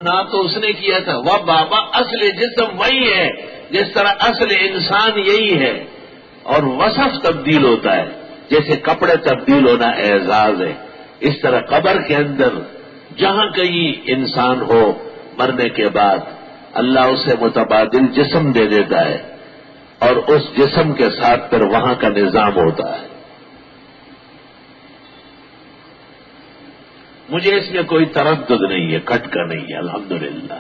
نہ تو اس نے کیا تھا وہ بابا اصل جسم وہی ہے جس طرح اصل انسان یہی ہے، اور وصف تبدیل ہوتا ہے، جیسے کپڑے تبدیل ہونا اعزاز ہے، اس طرح قبر کے اندر جہاں کہیں انسان ہو مرنے کے بعد اللہ اسے متبادل جسم دے دیتا ہے، اور اس جسم کے ساتھ پھر وہاں کا نظام ہوتا ہے۔ مجھے اس میں کوئی تردد نہیں ہے، کھٹکا نہیں ہے، الحمدللہ۔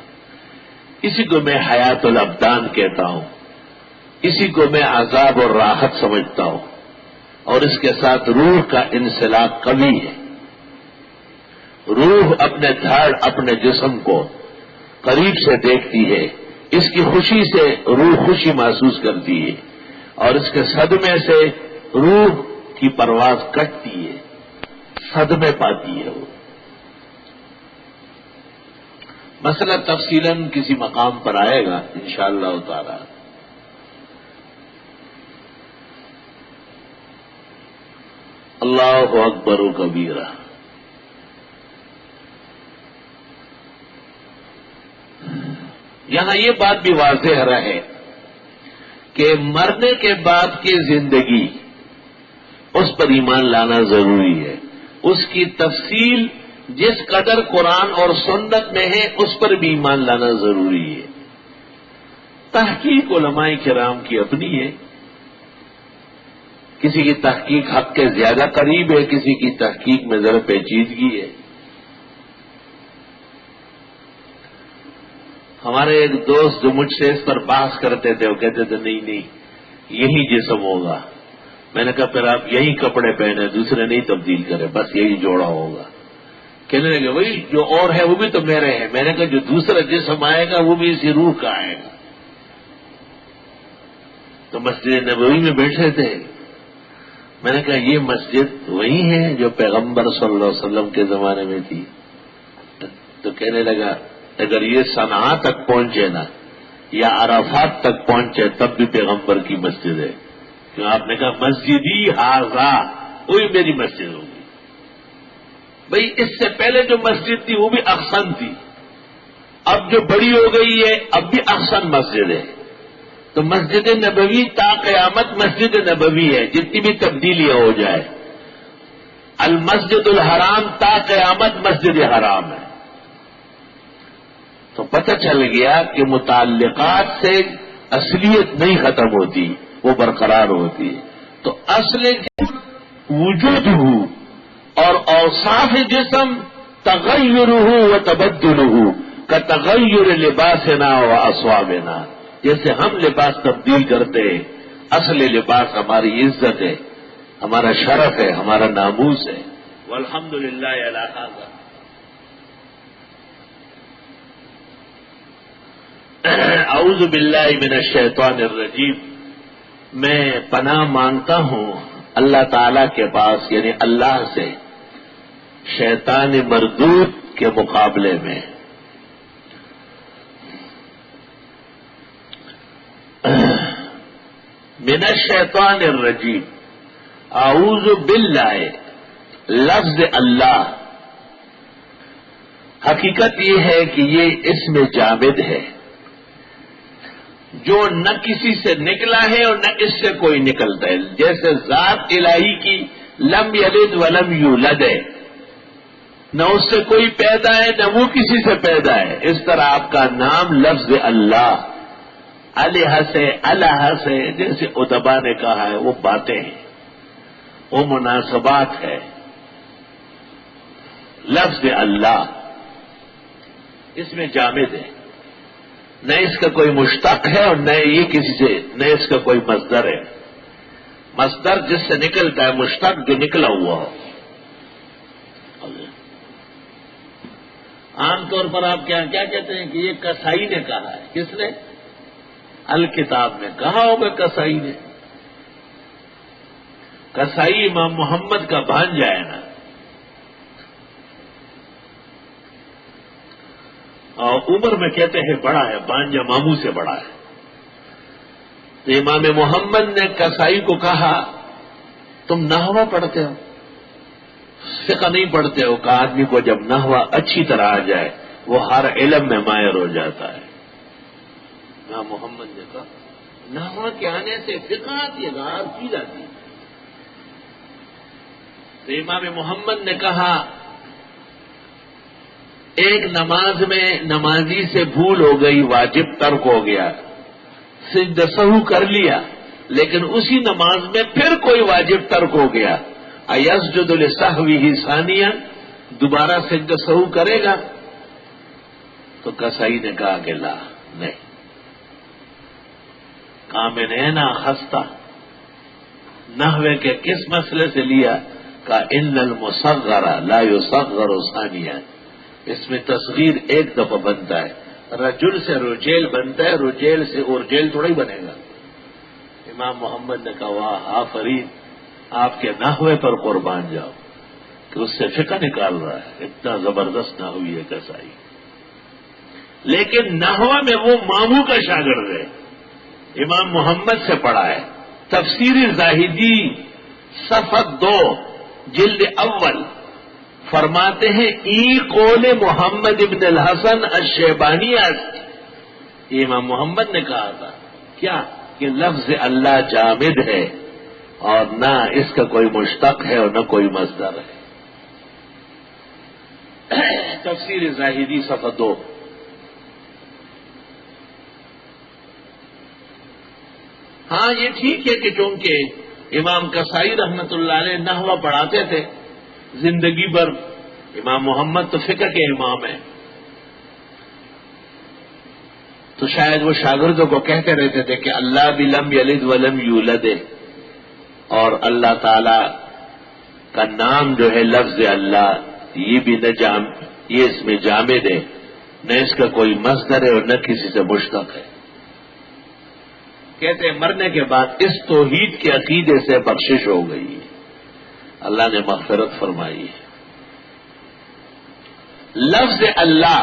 اسی کو میں حیات الابدان کہتا ہوں، اسی کو میں عذاب اور راحت سمجھتا ہوں، اور اس کے ساتھ روح کا انسلاک قوی ہے۔ روح اپنے دھڑ اپنے جسم کو قریب سے دیکھتی ہے، اس کی خوشی سے روح خوشی محسوس کرتی ہے، اور اس کے صدمے سے روح کی پرواز کٹتی ہے، صدمے پاتی ہے وہ۔ مسئلہ تفصیلاً کسی مقام پر آئے گا انشاءاللہ تعالی۔ اللہ اکبر و کبیرہ۔ یہاں یہ بات بھی واضح رہے کہ مرنے کے بعد کی زندگی اس پر ایمان لانا ضروری ہے، اس کی تفصیل جس قدر قرآن اور سنت میں ہے اس پر بھی ایمان لانا ضروری ہے۔ تحقیق علماء کرام کی اپنی ہے، کسی کی تحقیق حق کے زیادہ قریب ہے، کسی کی تحقیق میں ذرا پیچیدگی ہے۔ ہمارے ایک دوست جو مجھ سے اس پر بحث کرتے تھے وہ کہتے تھے نہیں یہی جسم ہوگا۔ میں نے کہا پھر آپ یہی کپڑے پہنے، دوسرے نہیں تبدیل کریں، بس یہی جوڑا ہوگا۔ کہنے لگے وہی جو اور ہے وہ بھی تو میرے ہیں۔ میں نے کہا جو دوسرا جسم آئے گا وہ بھی اسی روح کا آئے گا۔ تو مسجد نبوی میں بیٹھے تھے، میں نے کہا یہ مسجد وہی ہے جو پیغمبر صلی اللہ علیہ وسلم کے زمانے میں تھی؟ تو کہنے لگا اگر یہ صنعاء تک پہنچے نا یا عرفات تک پہنچے تب بھی پیغمبر کی مسجد ہے، کیوں آپ نے کہا مسجدی حاضہ وہی میری مسجد ہوگی۔ بھئی اس سے پہلے جو مسجد تھی وہ بھی احسن تھی، اب جو بڑی ہو گئی ہے اب بھی احسن مسجد ہے۔ تو مسجد نبوی تا قیامت مسجد نبوی ہے، جتنی بھی تبدیلیاں ہو جائے۔ المسجد الحرام تا قیامت مسجد حرام ہے۔ تو پتہ چل گیا کہ متعلقات سے اصلیت نہیں ختم ہوتی، وہ برقرار ہوتی ہے۔ تو اصل وجود ہو اور اوصاف جسم تغیرہ و تبدلہ کا تغیر لباسنا و اصوابنا، جیسے ہم لباس تبدیل کرتے ہیں، اصل لباس ہماری عزت ہے، ہمارا شرف ہے، ہمارا ناموس ہے۔ والحمدللہ علی ھذا۔ اعوذ باللہ من الشیطان الرجیم۔ میں پناہ مانگتا ہوں اللہ تعالی کے پاس، یعنی اللہ سے، شیطان مردود کے مقابلے میں۔ من الشیطان الرجیم، اعوذ باللہ، لفظ اللہ حقیقت یہ ہے کہ یہ اسم جامد ہے جو نہ کسی سے نکلا ہے اور نہ اس سے کوئی نکلتا ہے، جیسے ذات الہی کی لم یلد ولم یولد ہے، نہ اس سے کوئی پیدا ہے نہ وہ کسی سے پیدا ہے، اس طرح آپ کا نام لفظ اللہ الہ سے جیسے ادبا نے کہا ہے وہ باتیں ہیں، وہ مناسبات ہے۔ لفظ اللہ اس میں جامد ہے، نہ اس کا کوئی مشتق ہے اور نہ یہ کسی سے، نہ اس کا کوئی مصدر ہے۔ مصدر جس سے نکلتا ہے، مشتق جو نکلا ہوا ہو۔ عام طور پر آپ کیا کہتے ہیں کہ یہ کسائی نے کہا ہے۔ کس نے؟ الکتاب میں کہا ہوگا کسائی نے۔ کسائی امام محمد کا بھانجا ہے نا، اور عمر میں کہتے ہیں بڑا ہے، بانجا ماموں سے بڑا ہے۔ تو امام محمد نے کسائی کو کہا تم نحو پڑھتے ہو، فقہ نہیں پڑھتے ہو؟ کہ آدمی کو جب نحو اچھی طرح آ جائے وہ ہر علم میں ماہر ہو جاتا ہے۔ امام محمد نے کہا نحو کے آنے سے فقہ آتی ہے، ہر چیز آتی ہے۔ تو امام محمد نے کہا ایک نماز میں نمازی سے بھول ہو گئی، واجب ترک ہو گیا، سجدہ سہو کر لیا، لیکن اسی نماز میں پھر کوئی واجب ترک ہو گیا، ایسجد لسہوہ ثانیہ، دوبارہ سجدہ سہو کرے گا؟ تو کسائی نے کہا کہ لا، نہیں۔ کامن ہے نا خستہ، نحوے کے کس مسئلے سے لیا؟ کہ ان المصغر لا یصغر ثانیہ، اس میں تصغیر ایک دفعہ بنتا ہے، رجل سے رجیل بنتا ہے، رجیل سے ارجیل تھوڑا ہی بنے گا۔ امام محمد نے کہا واہ آفرین، آپ کے نحوے پر قربان جاؤ کہ اس سے فقہ نکال رہا ہے، اتنا زبردست نحوی ہے کسائی۔ لیکن نحوہ میں وہ ماموں کا شاگرد ہے، امام محمد سے پڑھا ہے۔ تفسیر زاہدی صفحہ 2 جلد اول فرماتے ہیں ای قول محمد ابن الحسن الشیبانی است، یہ امام محمد نے کہا تھا کیا کہ لفظ اللہ جامد ہے اور نہ اس کا کوئی مشتق ہے اور نہ کوئی مصدر ہے۔ تفسیر زاہدی صفحہ 2۔ ہاں یہ ٹھیک ہے کہ چونکہ امام کسائی رحمت اللہ علیہ نحوہ پڑھاتے تھے زندگی بھر، امام محمد تو فقہ کے امام ہیں، تو شاید وہ شاگردوں کو کہتے رہتے تھے کہ اللہ بھی لم یلد ولم یولد، اور اللہ تعالی کا نام جو ہے لفظ اللہ یہ بھی یہ اس میں جامد ہے، نہ اس کا کوئی مصدر ہے اور نہ کسی سے مشتق ہے۔ کہتے ہیں مرنے کے بعد اس توحید کے عقیدے سے بخشش ہو گئی، اللہ نے مغفرت فرمائی ہے۔ لفظ اللہ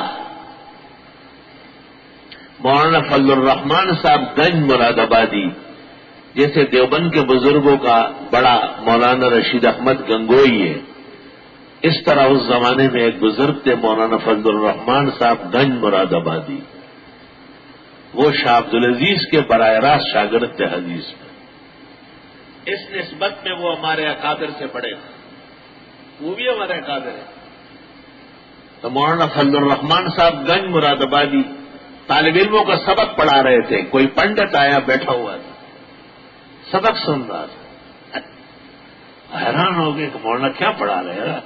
مولانا فضل الرحمان صاحب گنج مراد آبادی جیسے دیوبند کے بزرگوں کا بڑا مولانا رشید احمد گنگوئی ہے، اس طرح اس زمانے میں ایک بزرگ تھے مولانا فضل الرحمان صاحب گنج مراد آبادی، وہ شاہ عبدالعزیز کے براہ راست شاگرد تھے حدیث میں، اس نسبت میں وہ ہمارے اکابر سے پڑھے، وہ بھی ہمارے اکابر ہیں۔ تو مولانا فضل الرحمان صاحب گنج مراد آبادی طالب علموں کا سبق پڑھا رہے تھے، کوئی پنڈت آیا بیٹھا ہوا تھا، سبق سن رہا تھا، حیران ہو گئے کہ مولانا کیا پڑھا رہے ہیں،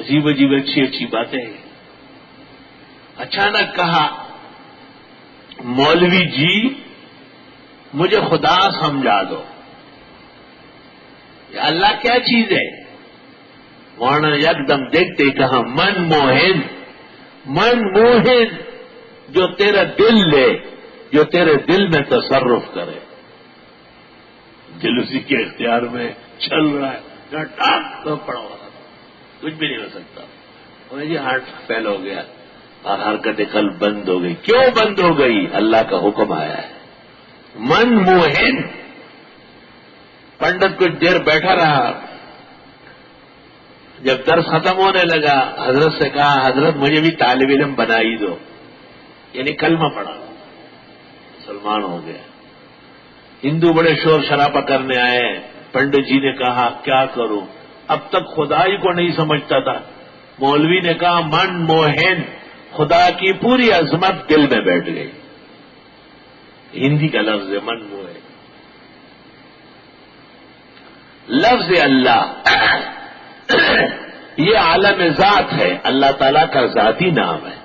عجیب عجیب اچھی اچھی باتیں ہیں۔ اچانک کہا مولوی جی مجھے خدا سمجھا دو، اللہ کیا چیز ہے؟ مولانا یکدم دیکھتے کہا من موہن، من موہن جو تیرا دل لے، جو تیرے دل میں تصرف کرے، دل اسی کے اختیار میں چل رہا ہے، ٹاک تو پڑا ہوا کچھ بھی نہیں ہو سکتا، جی ہارٹ فیل ہو گیا اور حرکت قلب بند ہو گئی، کیوں بند ہو گئی؟ اللہ کا حکم آیا ہے۔ من موہن، پنڈت کچھ دیر بیٹھا رہا، جب درس ختم ہونے لگا حضرت سے کہا حضرت مجھے بھی طالب علم بنا ہی دو، یعنی کلمہ پڑھا، مسلمان ہو گیا۔ ہندو بڑے شور شرابہ کرنے آئے، پنڈت جی نے کہا کیا کروں، اب تک خدا ہی کو نہیں سمجھتا تھا، مولوی نے کہا من موہن، خدا کی پوری عظمت دل میں بیٹھ گئی، ہندی کا لفظ ہے من موہن۔ لفظ اللہ یہ عالم ذات ہے، اللہ تعالیٰ کا ذاتی نام ہے،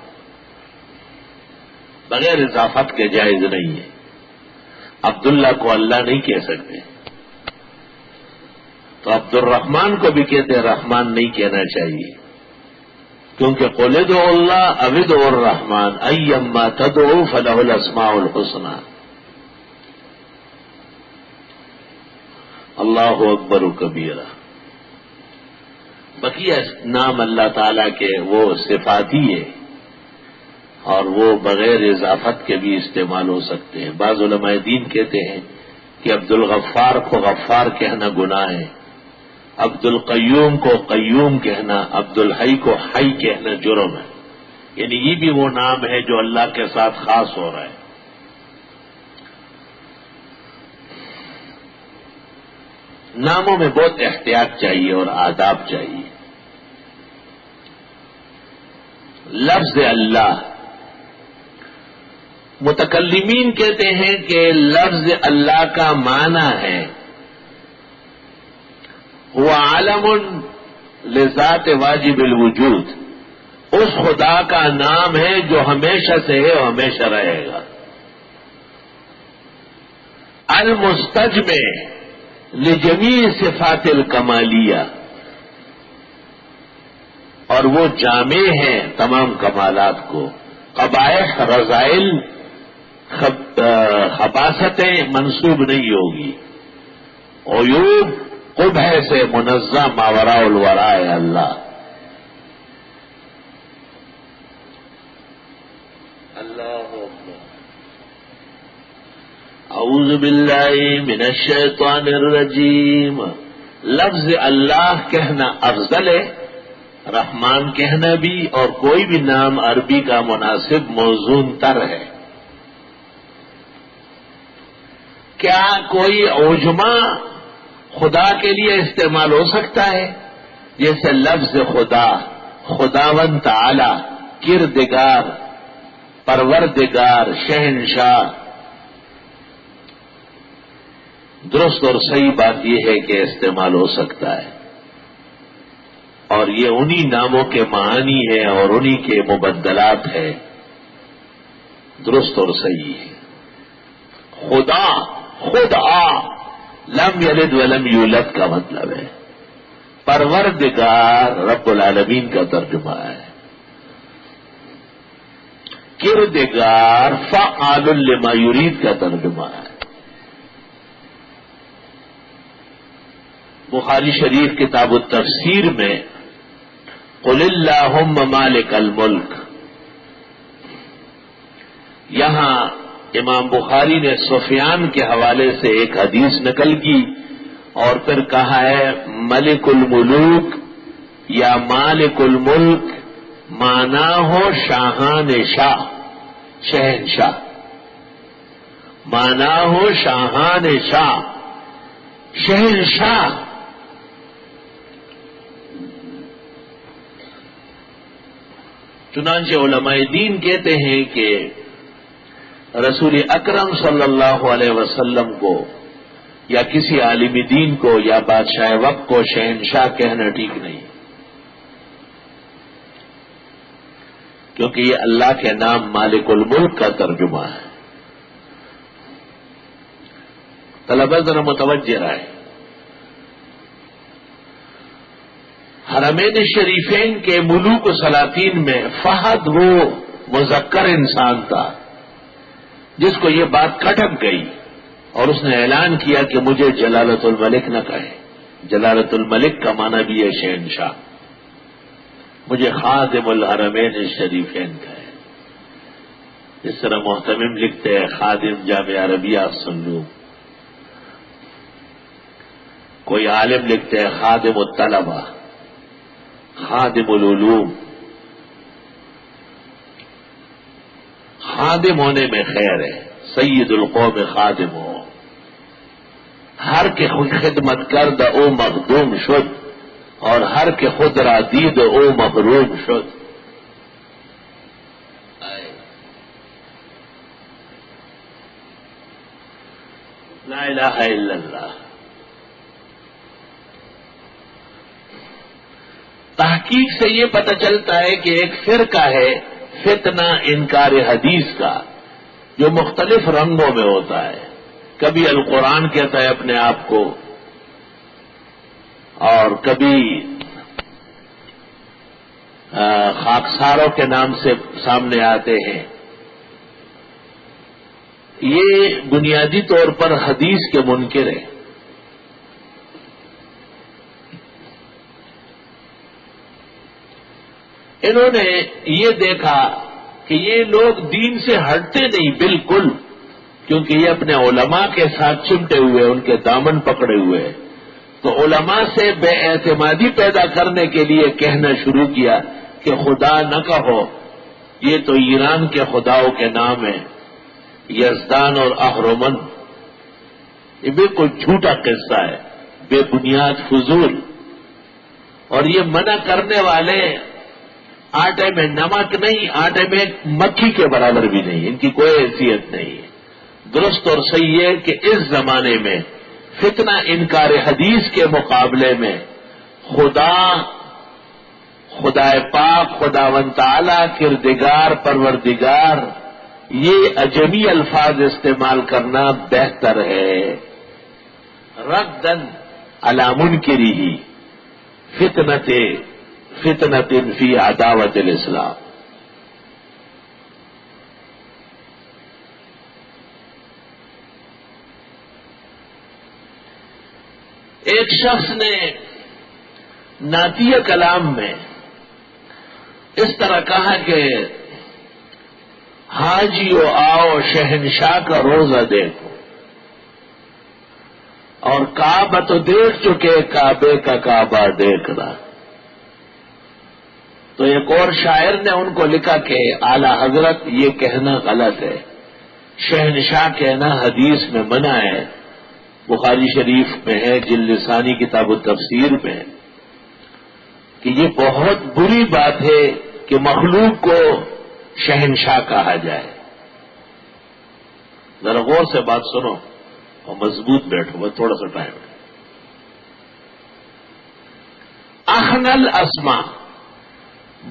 بغیر اضافت کے جائز نہیں ہے۔ عبداللہ کو اللہ نہیں کہہ سکتے، تو عبد الرحمان کو بھی کہتے ہیں، رحمان نہیں کہنا چاہیے، کیونکہ قل ادعوا اللہ او ادعوا الرحمن ایما تدعوا فلہ الاسماء الحسنی۔ اللہ اکبر کبیرہ۔ بقیہ نام اللہ تعالیٰ کے وہ صفاتی ہے اور وہ بغیر اضافت کے بھی استعمال ہو سکتے ہیں۔ بعض علماء دین کہتے ہیں کہ عبد الغفار کو غفار کہنا گناہ ہے، عبد القیوم کو قیوم کہنا، عبد الحی کو حی کہنا جرم ہے، یعنی یہ بھی وہ نام ہے جو اللہ کے ساتھ خاص ہو رہا ہے. ناموں میں بہت احتیاط چاہیے اور آداب چاہیے. لفظ اللہ، متکلمین کہتے ہیں کہ لفظ اللہ کا معنی ہے وہ عالم لذات واجب الوجود، اس خدا کا نام ہے جو ہمیشہ سے ہے اور ہمیشہ رہے گا. المستجمع لجمیع صفات الکمالیہ، اور وہ جامع ہے تمام کمالات کو. قبائح، رذائل، خباثتیں منسوب نہیں ہوگی. عیوب قبح سے منزہ ماوراء الورا ہے اللہ. اعوذ باللہ من الشیطان الرجیم. لفظ اللہ کہنا افضل ہے، رحمان کہنا بھی، اور کوئی بھی نام عربی کا مناسب موزون تر ہے. کیا کوئی عجمہ خدا کے لیے استعمال ہو سکتا ہے؟ جیسے لفظ خدا، خداوند تعالی، کردگار، پروردگار، شہنشاہ. درست اور صحیح بات یہ ہے کہ استعمال ہو سکتا ہے، اور یہ انہی ناموں کے معانی ہے اور انہی کے مبدلات ہے. درست اور صحیح ہے. خدا، خدا، لم یلد ولم یولد کا مطلب ہے. پروردگار رب العالمین کا ترجمہ ہے. کردگار فعال لما یرید کا ترجمہ ہے. بخاری شریف کتاب التفسیر میں قل اللہم مالک الملک، یہاں امام بخاری نے سفیان کے حوالے سے ایک حدیث نقل کی اور پھر کہا ہے ملک الملوک یا مالک الملک، مانا ہو شاہان شاہ، شہنشاہ. مانا ہو شاہان شاہ، شہنشاہ. چنانچہ علماء دین کہتے ہیں کہ رسول اکرم صلی اللہ علیہ وسلم کو یا کسی عالم دین کو یا بادشاہ وقت کو شہنشاہ کہنا ٹھیک نہیں، کیونکہ یہ اللہ کے نام مالک الملک کا ترجمہ ہے. طلبہ ذرا متوجہ رہے. حرمین شریفین کے ملوک و سلاطین میں فہد وہ مذکر انسان تھا جس کو یہ بات کھٹک گئی اور اس نے اعلان کیا کہ مجھے جلالت الملک نہ کہے. جلالت الملک کا معنی بھی ہے شہنشاہ. مجھے خادم الحرمین شریفین کہے. اس طرح محتمم لکھتے ہیں خادم جامعہ عربیہ سنلو. کوئی عالم لکھتے ہیں خادم الطلبہ، خادم العلوم. خادم ہونے میں خیر ہے. سید القوم خادم ہو، ہر کے خود خدمت کرد او مخدوم شد، اور ہر کے خود را دید او محروم شد. لا الہ الا اللہ. تحقیق سے یہ پتہ چلتا ہے کہ ایک فرقہ ہے فتنہ انکار حدیث کا، جو مختلف رنگوں میں ہوتا ہے. کبھی القرآن کہتا ہے اپنے آپ کو، اور کبھی خاکساروں کے نام سے سامنے آتے ہیں. یہ بنیادی طور پر حدیث کے منکر ہیں. انہوں نے یہ دیکھا کہ یہ لوگ دین سے ہٹتے نہیں بالکل، کیونکہ یہ اپنے علماء کے ساتھ چمٹے ہوئے، ان کے دامن پکڑے ہوئے. تو علماء سے بے اعتمادی پیدا کرنے کے لیے کہنا شروع کیا کہ خدا نہ کہو، یہ تو ایران کے خداؤں کے نام ہیں، یزدان اور اہرمن۔ یہ بالکل جھوٹا قصہ ہے، بے بنیاد، فضول۔ اور یہ منع کرنے والے آٹے میں نمک نہیں، آٹے میں مکھی کے برابر بھی نہیں، ان کی کوئی حیثیت نہیں ہے۔ درست اور صحیح ہے کہ اس زمانے میں فتنہ انکار حدیث کے مقابلے میں خدا پاک، خداوند تعالی، کردگار، پروردگار، یہ اجمی الفاظ استعمال کرنا بہتر ہے۔ ردن علی منکرہ فتنۃ فی عداوت الاسلام۔ ایک شخص نے نعتیہ کلام میں اس طرح کہا کہ حاجیو آؤ شہنشاہ کا روزہ دیکھو، اور کعبہ تو دیکھ چکے، کعبے کا کعبہ دیکھنا۔ تو ایک اور شاعر نے ان کو لکھا کہ اعلی حضرت یہ کہنا غلط ہے، شہنشاہ کہنا حدیث میں منع ہے، بخاری شریف میں ہے، جلد ثانی کتاب التفسیر میں، کہ یہ بہت بری بات ہے کہ مخلوق کو شہنشاہ کہا جائے۔ ذرا غور سے بات سنو اور مضبوط بیٹھو، بس تھوڑا سا ٹائم ہے۔ اخنل اسما،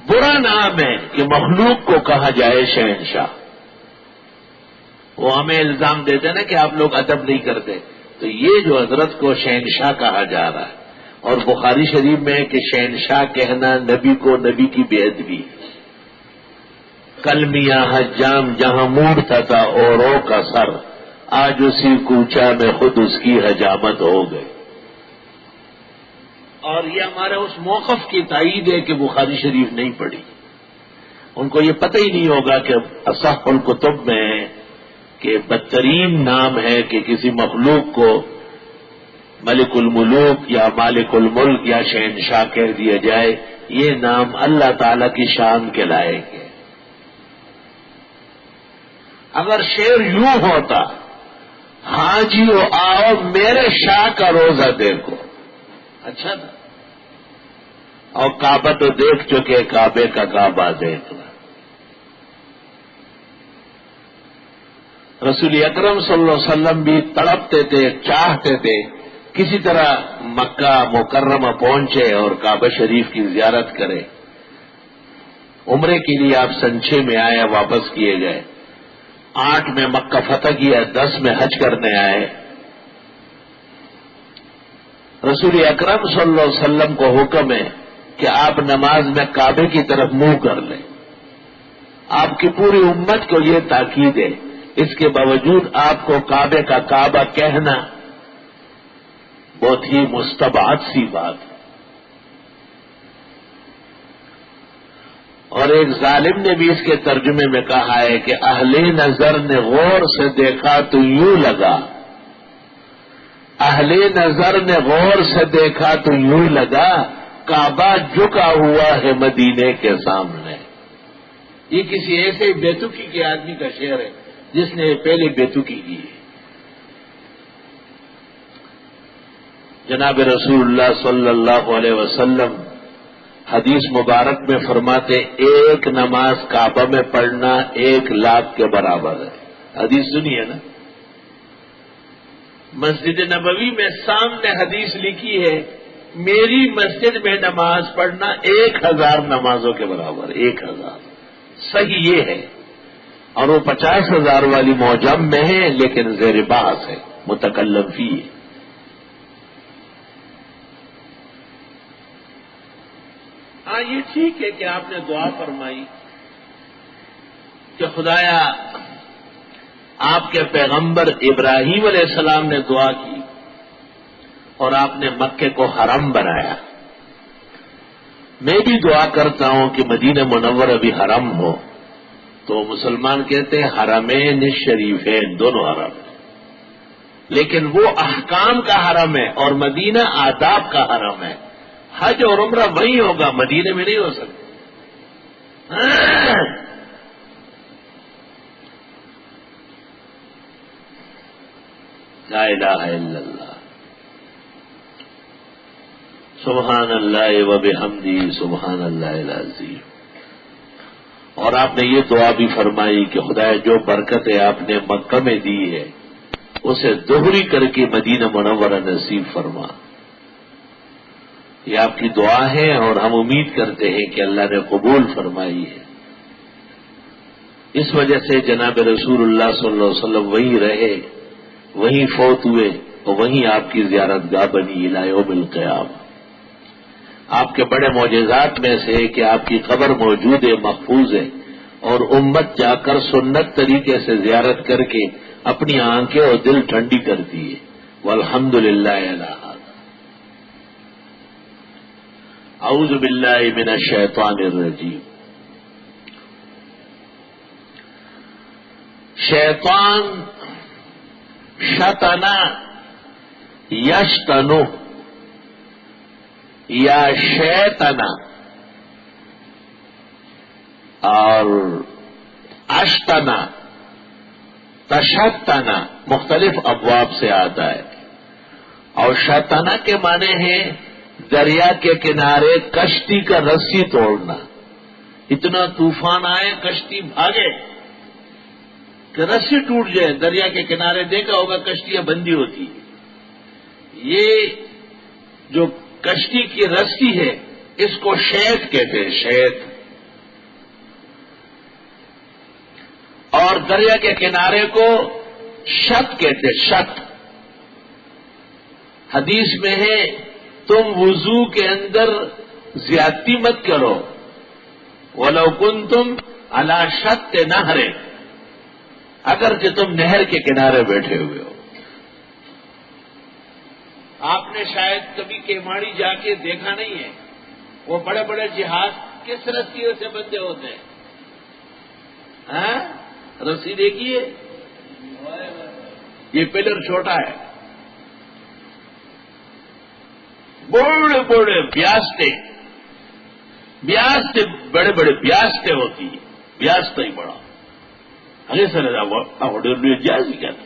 برا نام ہے کہ مخلوق کو کہا جائے شہنشاہ۔ وہ ہمیں الزام دیتے نا کہ آپ لوگ ادب نہیں کرتے، تو یہ جو حضرت کو شہنشاہ کہا جا رہا ہے، اور بخاری شریف میں کہ شہنشاہ کہنا نبی کو نبی کی بے ادبی۔ کل میاں حجام جہاں موڑتا تھا اوروں کا سر، آج اسی کوچا میں خود اس کی حجامت ہو گئی۔ اور یہ ہمارے اس موقف کی تائید ہے کہ بخاری شریف نہیں پڑھی، ان کو یہ پتہ ہی نہیں ہوگا کہ اصح الکتب میں کہ بدترین نام ہے کہ کسی مخلوق کو ملک الملوک یا مالک الملک یا شہنشاہ کہہ دیا جائے، یہ نام اللہ تعالی کی شان کے لائق ہے۔ اگر شعر یوں ہوتا، حاجیو آؤ میرے شاہ کا روزہ دیکھو، اچھا تھا۔ اور کعبہ تو دیکھ چکے، کعبے کا کعبہ دیکھنا۔ رسول اکرم صلی اللہ علیہ وسلم بھی تڑپتے تھے، چاہتے تھے کسی طرح مکہ مکرمہ پہنچے اور کعبہ شریف کی زیارت کرے۔ عمرے کے لیے آپ سن 6 میں آئے، واپس کیے گئے، 8 میں مکہ فتح کیا، 10 میں حج کرنے آئے۔ رسول اکرم صلی اللہ علیہ وسلم کو حکم ہے کہ آپ نماز میں کعبے کی طرف منہ کر لیں۔ آپ کی پوری امت کو یہ تاکید ہے، اس کے باوجود آپ کو کعبے کا کعبہ کہنا بہت ہی مستبعد سی بات ہے۔ اور ایک ظالم نے بھی اس کے ترجمے میں کہا ہے کہ اہل نظر نے غور سے دیکھا تو یوں لگا، اہل نظر نے غور سے دیکھا تو یوں لگا، کعبہ جھکا ہوا ہے مدینے کے سامنے۔ یہ کسی ایسے بیتوکی کے آدمی کا شعر ہے جس نے پہلے بیتوکی کی ہے۔ جناب رسول اللہ صلی اللہ علیہ وسلم حدیث مبارک میں فرماتے، ایک نماز کعبہ میں پڑھنا 1,00,000 کے برابر ہے۔ حدیث سنی ہے نا؟ مسجد نبوی میں سامنے حدیث لکھی ہے، میری مسجد میں نماز پڑھنا 1,000 نمازوں کے برابر، 1,000۔ صحیح یہ ہے، اور وہ 50,000 والی معجم میں ہے، لیکن زیر بحث ہے، متکلم فی ہے۔ ہاں یہ ٹھیک ہے کہ آپ نے دعا فرمائی کہ خدایا، آپ کے پیغمبر ابراہیم علیہ السلام نے دعا کی اور آپ نے مکے کو حرم بنایا۔ میں بھی دعا کرتا ہوں کہ مدینہ منورہ بھی حرم ہو، تو مسلمان کہتے ہیں حرمین شریفین، دونوں حرم ہیں، لیکن وہ احکام کا حرم ہے اور مدینہ آداب کا حرم ہے۔ حج اور عمرہ وہیں ہوگا، مدینے میں نہیں ہو سکتا۔ لا الہ الا اللہ، سبحان اللہ و بحمدہ سبحان اللہ العظیم۔ اور آپ نے یہ دعا بھی فرمائی کہ خدا جو برکتیں آپ نے مکہ میں دی ہے اسے دوہری کر کے مدینہ منورہ نصیب فرما۔ یہ آپ کی دعا ہے اور ہم امید کرتے ہیں کہ اللہ نے قبول فرمائی ہے۔ اس وجہ سے جناب رسول اللہ صلی اللہ علیہ وسلم وہیں رہے، وہیں فوت ہوئے اور وہیں آپ کی زیارت گاہ بنی الی یوم القیامہ۔ آپ کے بڑے معجزات میں سے کہ آپ کی قبر موجود ہے، محفوظ ہے، اور امت جا کر سنت طریقے سے زیارت کر کے اپنی آنکھیں اور دل ٹھنڈی کرتی ہے۔ والحمدللہ علی ھذا۔ اعوذ باللہ من الشیطان الرجیم۔ شیطان شتنا یشتنو یا شیطنا اور اشتنا تشتنا مختلف ابواب سے آتا ہے، اور شتنا کے معنی ہے دریا کے کنارے کشتی کا رسی توڑنا۔ اتنا طوفان آئے کشتی بھاگے کہ رسی ٹوٹ جائے، دریا کے کنارے دیکھا ہوگا کشتیاں بندی ہوتی ہیں۔ یہ جو کشتی کی رسی ہے اس کو شیط کہتے ہیں، شیط۔ اور دریا کے کنارے کو شت کہتے ہیں، شت۔ حدیث میں ہے تم وضو کے اندر زیادتی مت کرو، وَلَوْ كُنْتُمْ عَلَى شَتِّ نَهْرٍ، اگر کہ تم نہر کے کنارے بیٹھے ہوئے ہو۔ آپ نے شاید کبھی کیماڑی جا کے دیکھا نہیں ہے، وہ بڑے بڑے جہاز کس رسیوں سے بندھے ہوتے ہیں؟ ہاں رسی دیکھیے، یہ پلر چھوٹا ہے، بڑے بڑے بیاستے بڑے بڑے بیاستے ہوتی ہیں، بیاستہ ہی بڑا ارے سر جائز کیا تھا۔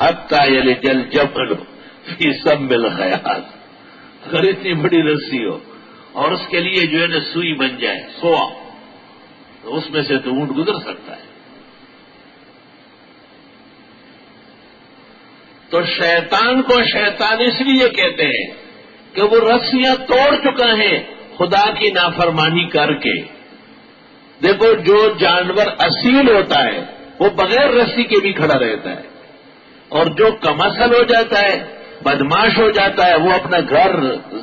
حتیٰ یلج الجمل فی سم الخیاط، اگر اتنی بڑی رسی ہو اور اس کے لیے جو ہے نا سوئی بن جائے، سوا، تو اس میں سے تو اونٹ گزر سکتا ہے۔ تو شیطان کو شیطان اس لیے کہتے ہیں کہ وہ رسیاں توڑ چکا ہے خدا کی نافرمانی کر کے۔ دیکھو جو جانور اصیل ہوتا ہے وہ بغیر رسی کے بھی کھڑا رہتا ہے، اور جو کمسل ہو جاتا ہے، بدماش ہو جاتا ہے، وہ اپنا گھر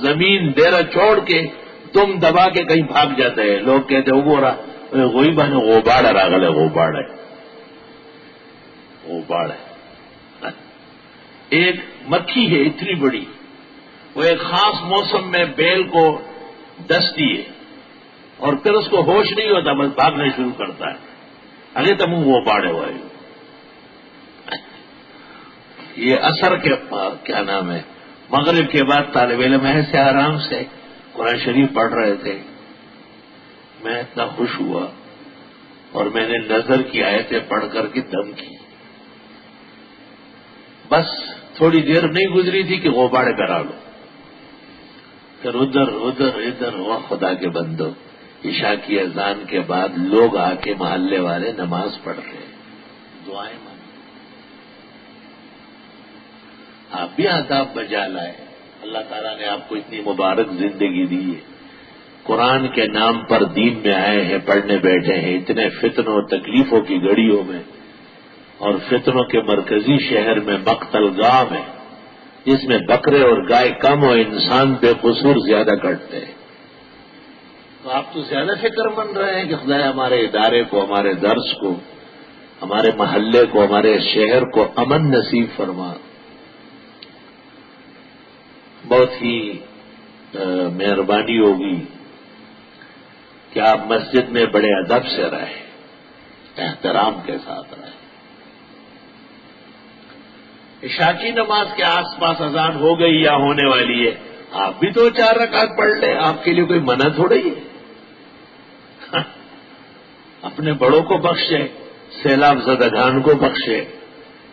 زمین ڈیرا چھوڑ کے تم دبا کے کہیں بھاگ جاتے ہیں۔ لوگ کہتے ہیں وہ رہا وہی بنے غوباڑ راغل ہے، غوباڑ ہے، غوباڑ ہے۔ ایک مکھی ہے اتنی بڑی، وہ ایک خاص موسم میں بیل کو ڈستی ہے اور پھر اس کو ہوش نہیں ہوتا، بس بھاگنا شروع کرتا ہے۔ ارے تم وہ باڑے ہوئے، یہ اثر کے کیا نام ہے، مغرب کے بعد طالب علم ایسے آرام سے قرآن شریف پڑھ رہے تھے، میں اتنا خوش ہوا اور میں نے نظر کی آیتیں پڑھ کر کے دم کی۔ بس تھوڑی دیر نہیں گزری تھی کہ غوباڑے کرا لو، پھر ادھر ادھر ادھر ہوا۔ خدا کے بندو، عشاء کی اذان کے بعد لوگ آ کے محلے والے نماز پڑھ رہے ہیں، دعائیں مانگ، آپ بھی آداب بجا لائے۔ اللہ تعالیٰ نے آپ کو اتنی مبارک زندگی دی ہے، قرآن کے نام پر دین میں آئے ہیں، پڑھنے بیٹھے ہیں، اتنے فتنوں تکلیفوں کی گھڑیوں میں، اور فتنوں کے مرکزی شہر میں مقتل گاہ میں، جس میں بکرے اور گائے کم اور انسان بے قصور زیادہ کٹتے ہیں، تو آپ تو زیادہ فکر مند رہے ہیں کہ خدا ہمارے ادارے کو، ہمارے درس کو، ہمارے محلے کو، ہمارے شہر کو امن نصیب فرما۔ بہت ہی مہربانی ہوگی کہ آپ مسجد میں بڑے ادب سے رہیں، احترام کے ساتھ رہیں۔ عشاء کی نماز کے آس پاس اذان ہو گئی یا ہونے والی ہے، آپ بھی تو 4 رکعت پڑھ لیں، آپ کے لیے کوئی منع تھوڑی ہے۔ اپنے بڑوں کو بخشے، سیلاب زدگان کو بخشے،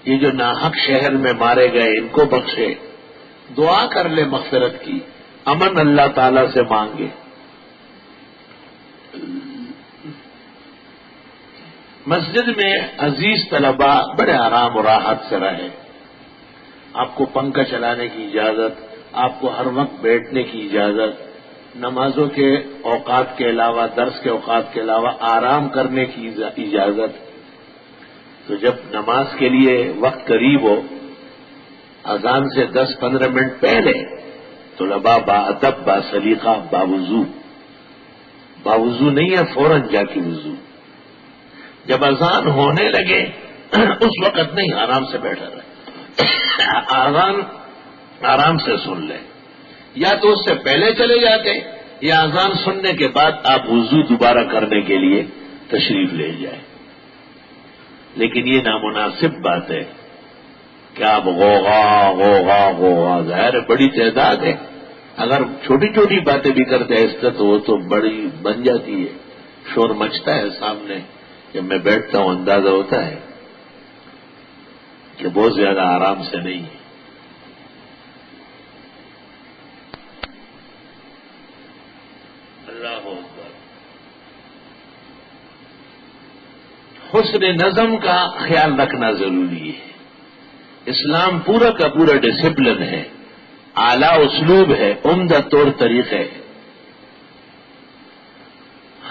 یہ جو ناحق شہر میں مارے گئے ان کو بخشے، دعا کر لے مغفرت کی، امن اللہ تعالی سے مانگے۔ مسجد میں عزیز طلباء بڑے آرام و راحت سے رہے، آپ کو پنکھا چلانے کی اجازت، آپ کو ہر وقت بیٹھنے کی اجازت، نمازوں کے اوقات کے علاوہ، درس کے اوقات کے علاوہ آرام کرنے کی اجازت۔ تو جب نماز کے لیے وقت قریب ہو، اذان سے 10-15 منٹ پہلے طلباء باادب، باسلیقہ، باوضو نہیں ہے، فوراً جا کے وضو۔ جب اذان ہونے لگے اس وقت نہیں، آرام سے بیٹھا رہے، اذان آرام سے سن لیں، یا تو اس سے پہلے چلے جاتے یا اذان سننے کے بعد آپ وضو دوبارہ کرنے کے لیے تشریف لے جائیں۔ لیکن یہ نامناسب بات ہے کہ آپ غوغا ظاہر ہے بڑی تعداد ہے، اگر چھوٹی چھوٹی باتیں بھی کرتے ہیں تو وہ تو بڑی بن جاتی ہے، شور مچتا ہے سامنے۔ جب میں بیٹھتا ہوں اندازہ ہوتا ہے کہ بہت زیادہ آرام سے نہیں ہے۔ اللہ اکبر۔ حسن نظم کا خیال رکھنا ضروری ہے۔ اسلام پورا کا پورا ڈسپلن ہے، اعلیٰ اسلوب ہے، عمدہ طور طریقے ہے۔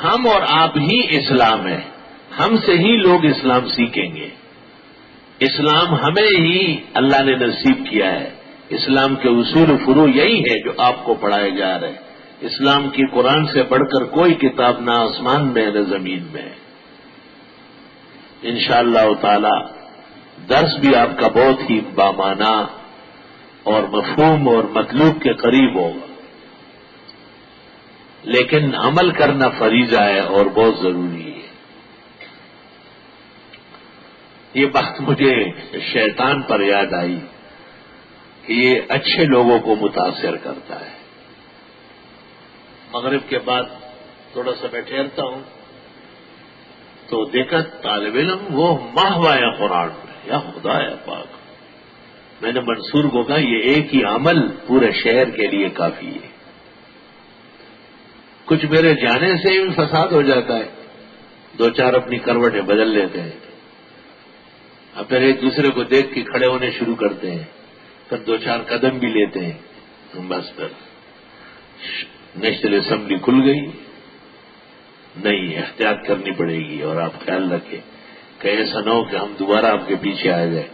ہم اور آپ ہی اسلام ہے، ہم سے ہی لوگ اسلام سیکھیں گے۔ اسلام ہمیں ہی اللہ نے نصیب کیا ہے، اسلام کے اصول و فروع یہی ہے جو آپ کو پڑھائے جا رہے ہیں۔ اسلام کی قرآن سے بڑھ کر کوئی کتاب نہ آسمان میں نہ زمین میں ہے۔ انشاءاللہ تعالی درس بھی آپ کا بہت ہی بامعنی اور مفہوم اور مطلوب کے قریب ہوگا، لیکن عمل کرنا فریضہ ہے اور بہت ضروری ہے۔ یہ بات مجھے شیطان پر یاد آئی کہ یہ اچھے لوگوں کو متاثر کرتا ہے۔ مغرب کے بعد تھوڑا سا میں ٹھہرتا ہوں تو دیکھا طالب علم وہ ماہوائے قرآن میں، یا خدا یا پاک۔ میں نے منصور کو کہا یہ ایک ہی عمل پورے شہر کے لیے کافی ہے۔ کچھ میرے جانے سے ہی فساد ہو جاتا ہے، دو چار اپنی کروٹیں بدل لیتے ہیں، اب پھر ایک دوسرے کو دیکھ کے کھڑے ہونے شروع کرتے ہیں، پھر دو چار قدم بھی لیتے ہیں، بس پھر نیشنل اسمبلی کھل گئی۔ نہیں، احتیاط کرنی پڑے گی، اور آپ خیال رکھیں کہ ایسا نہ ہو کہ ہم دوبارہ آپ کے پیچھے آ جائیں۔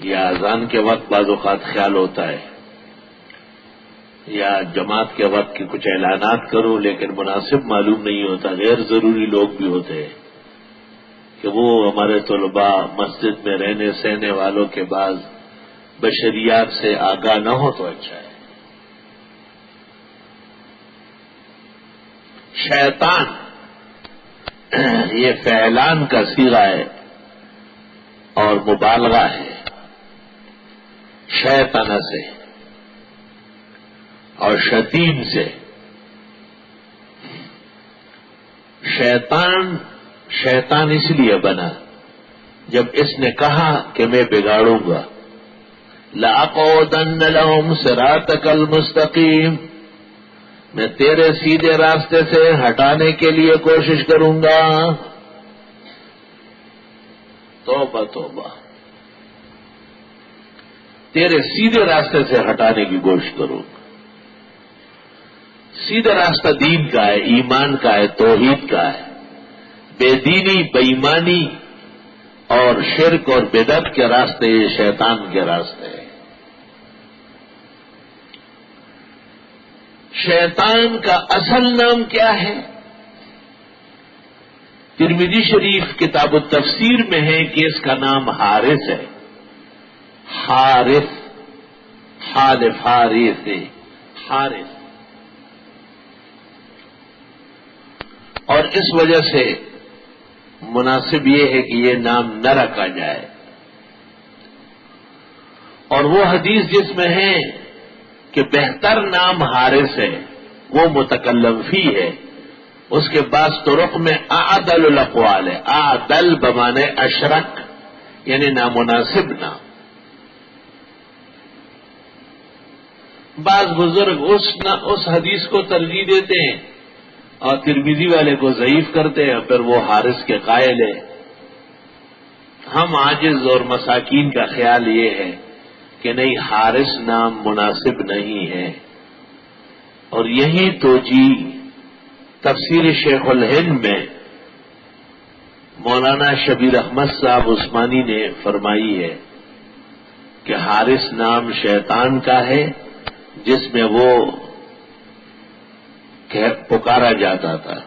یا اذان کے وقت بعض اوقات خیال ہوتا ہے، یا جماعت کے وقت کے کچھ اعلانات کرو لیکن مناسب معلوم نہیں ہوتا، غیر ضروری لوگ بھی ہوتے ہیں کہ وہ ہمارے طلباء مسجد میں رہنے سہنے والوں کے بعد بشریات سے آگاہ نہ ہو تو اچھا ہے۔ شیطان یہ فعلان کا صیغہ ہے اور مبالغہ ہے، شیطان سے اور شتیم سے۔ شیطان اس لیے بنا جب اس نے کہا کہ میں بگاڑوں گا، لَأَقْعُدَنَّ لَهُمْ صِرَاطَكَ الْمُسْتَقِيمَ، میں تیرے سیدھے راستے سے ہٹانے کے لیے کوشش کروں گا۔ توبہ توبہ، تیرے سیدھے راستے سے ہٹانے کی کوشش کروں گا۔ سیدھا راستہ دین کا ہے، ایمان کا ہے، توحید کا ہے۔ بے دینی، بےایمانی اور شرک اور بدعت کے راستے یہ شیطان کے راستے ہیں۔ شیطان کا اصل نام کیا ہے؟ ترمذی شریف کتاب التفسیر میں ہے کہ اس کا نام حارث ہے۔ حارث، حالف حارث، حارث، اور اس وجہ سے مناسب یہ ہے کہ یہ نام نہ رکھا جائے۔ اور وہ حدیث جس میں ہے کہ بہتر نام حارث ہے، وہ متکلم فی ہے، اس کے بعض طرق میں اعدل الاقوال ہے. اعدل بمانے اشرک، یعنی نامناسب نام. بعض بزرگ اس حدیث کو ترجیح دیتے ہیں اور ترمذی والے کو ضعیف کرتے ہیں، پھر وہ حارث کے قائل ہے. ہم عاجز اور مساکین کا خیال یہ ہے کہ نہیں، حارث نام مناسب نہیں ہے. اور یہی توجیہ تفسیر شیخ الہند میں مولانا شبیر احمد صاحب عثمانی نے فرمائی ہے کہ حارث نام شیطان کا ہے جس میں وہ پکارا جاتا تھا.